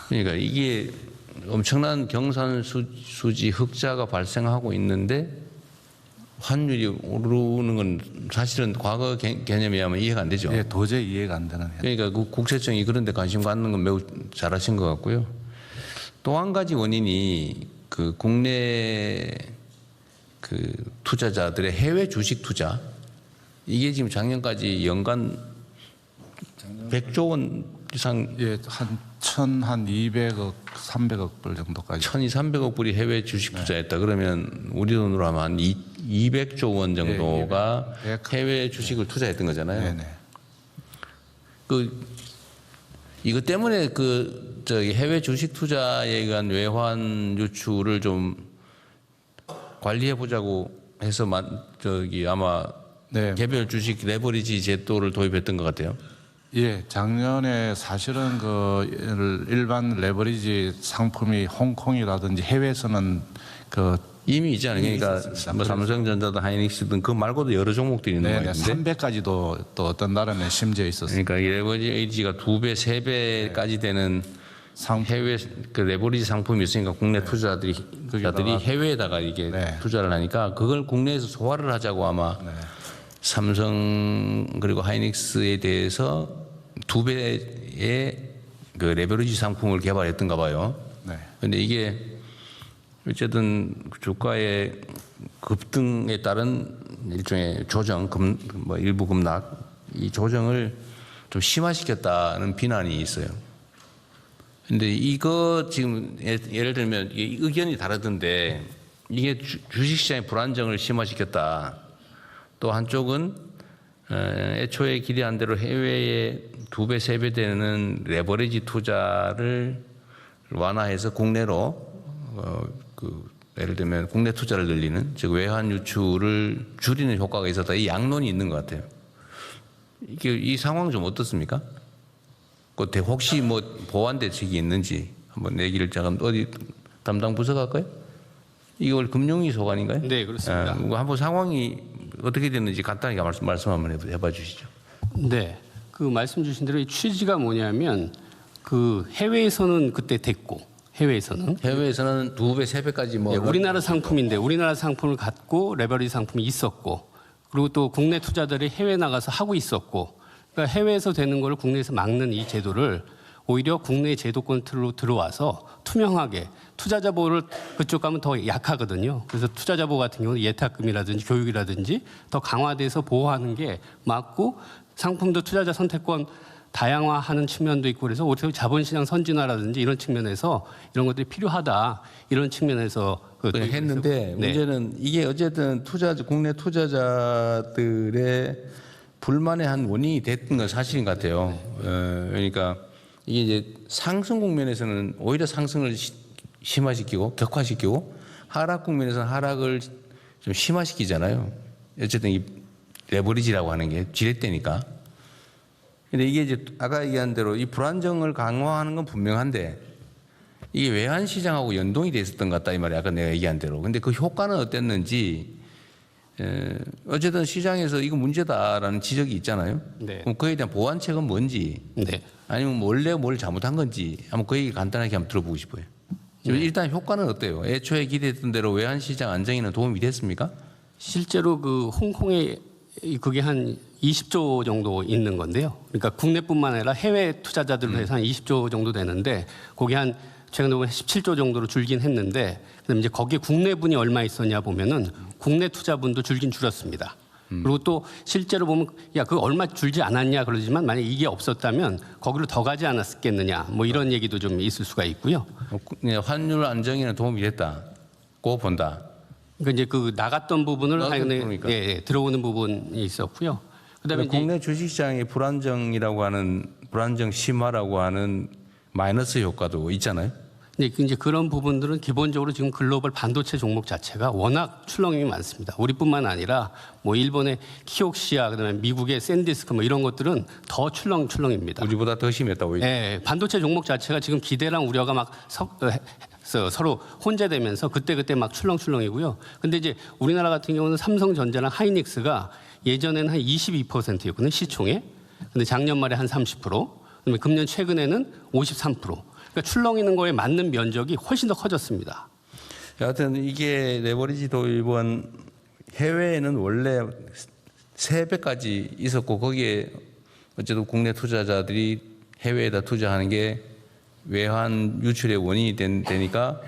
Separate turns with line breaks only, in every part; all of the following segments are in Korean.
그러니까 이게 엄청난 경산수지 흑자가 발생하고 있는데 환율이 오르는 건 사실은 과거 개념에 의하면 이해가 안 되죠.
예, 도저히 이해가 안 되는.
그러니까 그 국세청이 그런 데 관심 갖는 건 매우 잘하신 것 같고요. 또 한 가지 원인이 그 국내 그 투자자들의 해외 주식 투자, 이게 지금 작년까지 연간 100조 원 이상,
예, 한 200억, 300억 불 정도까지.
1,200~300억 불이 해외 주식 투자했다. 그러면 우리 돈으로 하면 한 200조 원 정도가 해외 주식을 투자했던 거잖아요.
네네.
그 이것 때문에 그 저기 해외 주식 투자에 의한 외환 유출을 좀 관리해 보자고 해서 저기 아마
네.
개별 주식 레버리지 제도를 도입했던 것 같아요.
예, 작년에 사실은 그 일반 레버리지 상품이 홍콩이라든지 해외에서는 그
이미 있잖아요. 그러니까 뭐 삼성전자든 하이닉스든 그 말고도 여러 종목들이 있는 거 같은데.
300까지도 또 어떤 나라는 심지어 있었어요.
그러니까 이 레버리지가 2배, 3배까지 되는 해외 그 레버리지 상품이 있으니까 국내 투자자들이 해외에다가 이게 투자를 하니까 그걸 국내에서 소화를 하자고 아마 삼성 그리고 하이닉스에 대해서 2배의 그 레버리지 상품을 개발했던가 봐요. 그런데 이게 어쨌든 주가의 급등에 따른 일종의 조정, 뭐 일부 급락, 이 조정을 좀 심화시켰다는 비난이 있어요. 근데 이거 지금 예를 들면 의견이 다르던데 이게 주식시장의 불안정을 심화시켰다. 또 한쪽은 애초에 기대한 대로 해외에 2배, 3배 되는 레버리지 투자를 완화해서 국내로 예를 들면 국내 투자를 늘리는, 즉 외환 유출을 줄이는 효과가 있었다. 이 양론이 있는 것 같아요. 이 상황 좀 어떻습니까? 혹시 뭐 보완 대책이 있는지 한번 얘기를 잠깐 어디 담당 부서가 할까요? 이걸 금융위 소관인가요?
네, 그렇습니다.
한번 상황이 어떻게 됐는지 간단하게 말씀 한번 해봐 주시죠.
네, 그 말씀 주신 대로 이 취지가 뭐냐면 그 해외에서는 그때 됐고 해외에서는
2배, 3배까지 뭐
우리나라 상품인데 우리나라 상품을 갖고 레버리지 상품이 있었고 그리고 또 국내 투자들이 해외 나가서 하고 있었고 그러니까 해외에서 되는 걸 국내에서 막는 이 제도를 오히려 국내 제도권 틀로 들어와서 투명하게 투자자 보호를 그쪽 가면 더 약하거든요. 그래서 투자자 보호 같은 경우는 예탁금이라든지 교육이라든지 더 강화돼서 보호하는 게 맞고 상품도 투자자 선택권 다양화하는 측면도 있고 그래서 오히려 자본시장 선진화라든지 이런 측면에서 이런 것들이 필요하다 이런 측면에서
했는데 문제는 이게 어쨌든 국내 투자자들의 불만의 한 원인이 됐던 건 사실인 것 같아요. 그러니까 이게 이제 상승 국면에서는 오히려 상승을 심화시키고 격화시키고 하락 국면에서는 하락을 좀 심화시키잖아요. 어쨌든 이 레버리지라고 하는 게 지렛대니까. 근데 이게 이제 아까 얘기한 대로 이 불안정을 강화하는 건 분명한데 이게 외환 시장하고 연동이 돼 있었던 것 같다 이 말이야. 아까 내가 얘기한 대로. 근데 그 효과는 어땠는지 어쨌든 시장에서 이거 문제다라는 지적이 있잖아요.
네.
그럼 그에 대한 보완책은 뭔지 아니면 원래 뭘 잘못한 건지 한번 그 얘기 간단하게 한번 들어보고 싶어요. 일단 효과는 어때요? 애초에 기대했던 대로 외환 시장 안정에는 도움이 됐습니까?
실제로 그 홍콩에 그게 한 20조 정도 있는 건데요. 그러니까 국내뿐만 아니라 해외 투자자들로 해서 한 20조 정도 되는데 거기 한 최근에 보면 17조 정도로 줄긴 했는데 그다음에 이제 거기에 국내분이 얼마 있었냐 보면은 국내 투자분도 줄긴 줄었습니다. 그리고 또 실제로 보면 야, 그 얼마 줄지 않았냐 그러지만 만약 이게 없었다면 거기로 더 가지 않았겠느냐 뭐 이런 얘기도 좀 있을 수가 있고요.
환율 안정에는 도움이 됐다고 본다.
그러니까 이제 그 나갔던 부분을 들어오는 부분이 있었고요. 그다음에
국내 주식시장의 불안정이라고 하는 불안정 심화라고 하는 마이너스 효과도 있잖아요.
네, 이제 그런 부분들은 기본적으로 지금 글로벌 반도체 종목 자체가 워낙 출렁임이 많습니다. 우리뿐만 아니라 뭐 일본의 키옥시아, 그다음에 미국의 샌디스크 뭐 이런 것들은 더 출렁입니다.
우리보다 더 심했다고.
네, 반도체 종목 자체가 지금 기대랑 우려가 막 서로 혼재되면서 그때 막 출렁이고요. 근데 이제 우리나라 같은 경우는 삼성전자랑 하이닉스가 예전에는 한 22%였거든요, 시총에. 근데 작년 말에 한 30%, 그다음에 금년 최근에는 53%. 그러니까 출렁이는 거에 맞는 면적이 훨씬 더 커졌습니다.
여하튼 이게 레버리지 도입은 해외에는 원래 3배까지 있었고 거기에 어쨌든 국내 투자자들이 해외에다 투자하는 게 외환 유출의 원인이 되니까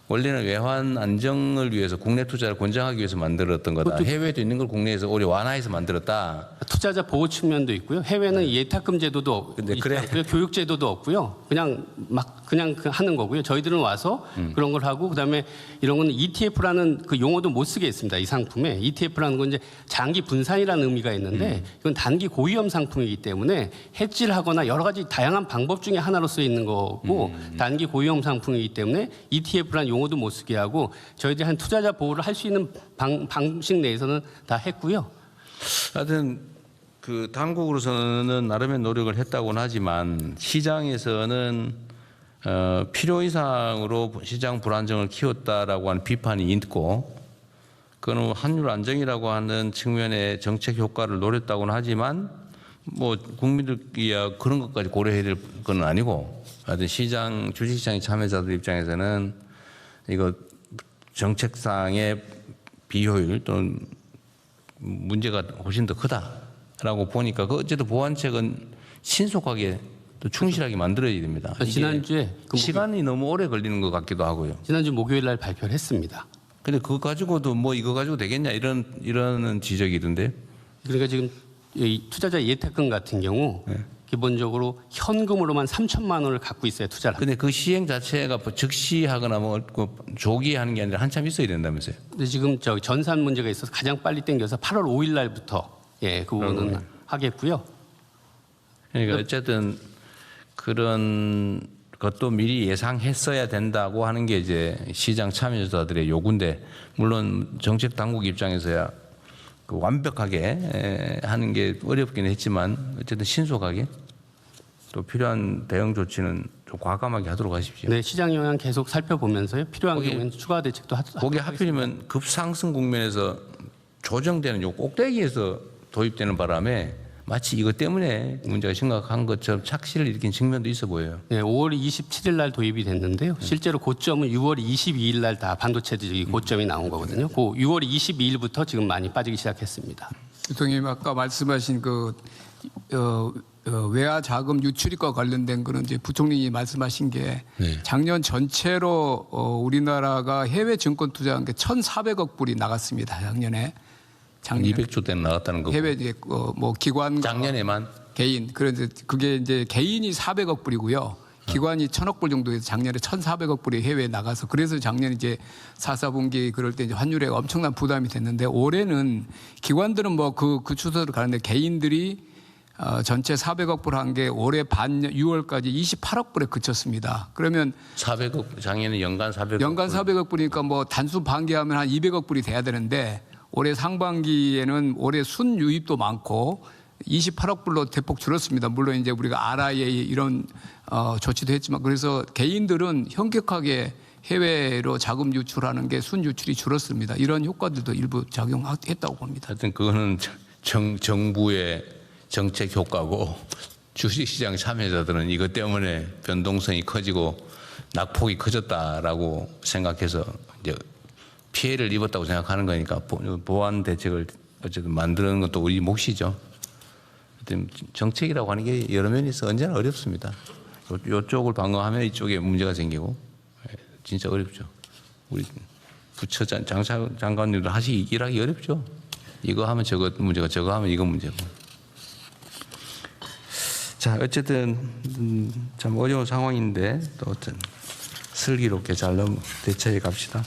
원래는 외환 안정을 위해서 국내 투자를 권장하기 위해서 만들었던 거다. 해외에도 있는 걸 국내에서 오히려 완화해서 만들었다.
투자자 보호 측면도 있고요. 해외는 예탁금 제도도
근데 그래.
있고요. 교육 제도도 없고요. 그냥 하는 거고요. 저희들은 와서 그런 걸 하고 그다음에 이런 건 ETF라는 그 용어도 못 쓰게 했습니다. 이 상품에 ETF라는 건 이제 장기 분산이라는 의미가 있는데 이건 단기 고위험 상품이기 때문에 해지를 하거나 여러 가지 다양한 방법 중에 하나로 쓰여 있는 거고 단기 고위험 상품이기 때문에 ETF라는 용어도 못 쓰게 하고 저희들이 한 투자자 보호를 할 수 있는 방식 내에서는 다 했고요.
하여튼 그 당국으로서는 나름의 노력을 했다고는 하지만 시장에서는 필요 이상으로 시장 불안정을 키웠다라고 하는 비판이 있고 그거는 환율 안정이라고 하는 측면의 정책 효과를 노렸다고는 하지만 뭐 국민들이야 그런 것까지 고려해야 될 건 아니고 하여튼 시장 주식시장 참여자들 입장에서는 이거 정책상의 비효율 또는 문제가 훨씬 더 크다라고 보니까 그 어쨌든 보완책은 신속하게 또 충실하게 만들어야 됩니다.
지난주에
시간이 너무 오래 걸리는 것 같기도 하고요.
지난주 목요일 날 발표를 했습니다.
근데 그거 가지고도 뭐 이거 가지고 되겠냐 이런 지적이 있던데.
그러니까 지금 이 투자자 예탁금 같은 경우 기본적으로 현금으로만 3천만 원을 갖고 있어야 투자를 합니다.
근데 그 시행 자체가 뭐 즉시하거나 뭐 조기에 하는 게 아니라 한참 있어야 된다면서요.
근데 지금 저 전산 문제가 있어서 가장 빨리 땡겨서 8월 5일 날부터 그 부분은 하겠고요.
그러니까 어쨌든 그런 것도 미리 예상했어야 된다고 하는 게 이제 시장 참여자들의 요구인데 물론 정책 당국 입장에서야 그 완벽하게 하는 게 어렵긴 했지만 어쨌든 신속하게 또 필요한 대응 조치는 좀 과감하게 하도록 하십시오.
네, 시장 영향 계속 살펴보면서요. 필요한 경우에는 추가 대책도
거기 하필이면 급상승 국면에서 조정되는 요 꼭대기에서 도입되는 바람에 마치 이것 때문에 문제가 심각한 것처럼 착시를 일으킨 측면도 있어 보여요.
네, 5월 27일 날 도입이 됐는데요. 실제로 고점은 6월 22일 날 다 반도체들이 고점이 나온 거거든요. 그 6월 22일부터 지금 많이 빠지기 시작했습니다.
대통령님 아까 말씀하신 그 외화 자금 유출입과 관련된 거는 이제 부총리님이 말씀하신 게 작년 전체로 우리나라가 해외 증권 투자한 게 1,400억 불이 나갔습니다. 작년에.
200조 대는 나갔다는 거고.
해외 뭐 기관
작년에만
개인 그런데 그게 이제 개인이 400억 불이고요. 기관이 1,000억 불 정도에서 작년에 1,400억 불이 해외에 나가서 그래서 작년 이제 4, 4분기 그럴 때 이제 환율에 엄청난 부담이 됐는데 올해는 기관들은 뭐 그 추세로 가는데 개인들이 전체 400억 불 한 게 올해 6월까지 28억 불에 그쳤습니다. 그러면
400억 작년에 연간 400억
연간 400억 불이니까 뭐 단순 반기하면 한 200억 불이 돼야 되는데 올해 상반기에는 올해 순유입도 많고 28억 불로 대폭 줄었습니다. 물론 이제 우리가 RIA 이런 조치도 했지만 그래서 개인들은 현격하게 해외로 자금 유출하는 게 순유출이 줄었습니다. 이런 효과들도 일부 작용했다고 봅니다.
하여튼 그거는 정부의 정책 효과고 주식시장 참여자들은 이것 때문에 변동성이 커지고 낙폭이 커졌다라고 생각해서 이제 피해를 입었다고 생각하는 거니까 보완 대책을 어쨌든 만드는 것도 우리 몫이죠. 하여튼 정책이라고 하는 게 여러 면이 있어 언제나 어렵습니다. 이쪽을 방어하면 이쪽에 문제가 생기고 진짜 어렵죠. 우리 부처 장관님도 일하기 어렵죠. 이거 하면 저거 문제가 저거 하면 이거 문제고. 자 어쨌든 참 어려운 상황인데 또 어떤 슬기롭게 잘 대처해 갑시다.